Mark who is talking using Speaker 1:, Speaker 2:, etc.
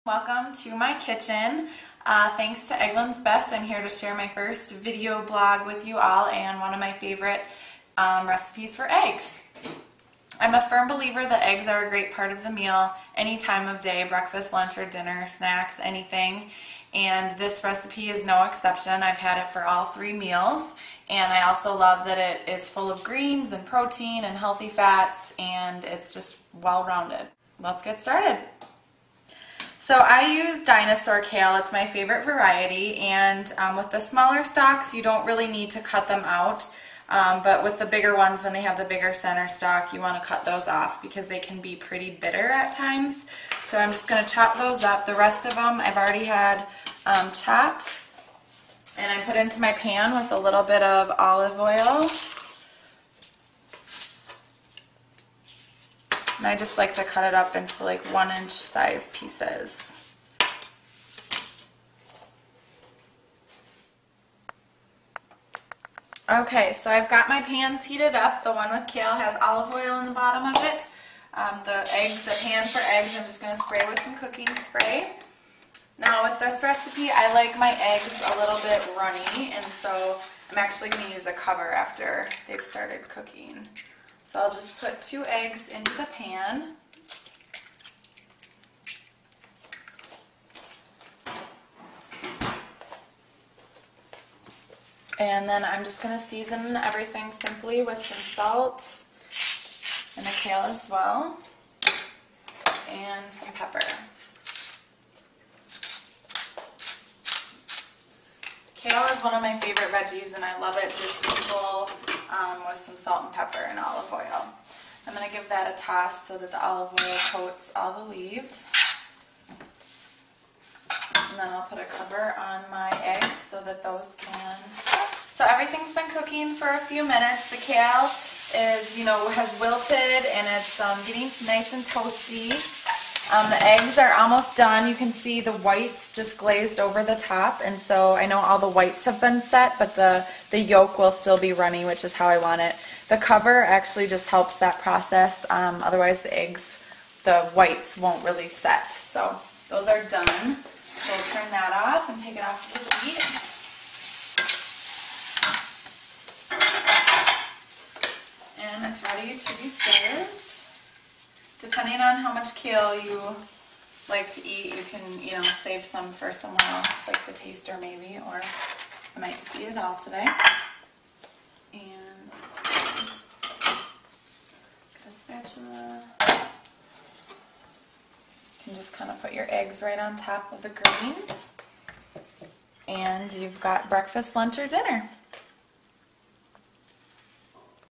Speaker 1: Welcome to my kitchen. Thanks to Eggland's Best, I'm here to share my first video blog with you all and one of my favorite recipes for eggs. I'm a firm believer that eggs are a great part of the meal any time of day, breakfast, lunch, or dinner, snacks, anything. And this recipe is no exception. I've had it for all three meals. And I also love that it is full of greens and protein and healthy fats, and it's just well-rounded. Let's get started. So I use dinosaur kale. It's my favorite variety, and with the smaller stalks you don't really need to cut them out, but with the bigger ones, when they have the bigger center stalk, you want to cut those off because they can be pretty bitter at times. So I'm just going to chop those up. The rest of them I've already had chopped, and I put into my pan with a little bit of olive oil. And I just like to cut it up into like 1-inch size pieces. Okay, so I've got my pans heated up. The one with kale has olive oil in the bottom of it. The pan for eggs, I'm just going to spray with some cooking spray. Now with this recipe, I like my eggs a little bit runny, and so I'm actually going to use a cover after they've started cooking. So I'll just put 2 eggs into the pan. And then I'm just going to season everything simply with some salt and the kale as well, and some pepper. Kale is one of my favorite veggies, and I love it just simple with some salt and pepper and olive oil. I'm going to give that a toss so that the olive oil coats all the leaves. And then I'll put a cover on my eggs so that those can... So everything's been cooking for a few minutes. The kale is, has wilted, and it's getting nice and toasty. The eggs are almost done. You can see the whites just glazed over the top, and so I know all the whites have been set, but the yolk will still be runny, which is how I want it. The cover actually just helps that process. Otherwise the whites won't really set. So those are done. So we'll turn that off and take it off the heat. And it's ready to be served. Depending on how much kale you like to eat, you can, save some for someone else, like the taster maybe, or I might just eat it all today. And get a spatula. You can just kind of put your eggs right on top of the greens, and you've got breakfast, lunch, or dinner.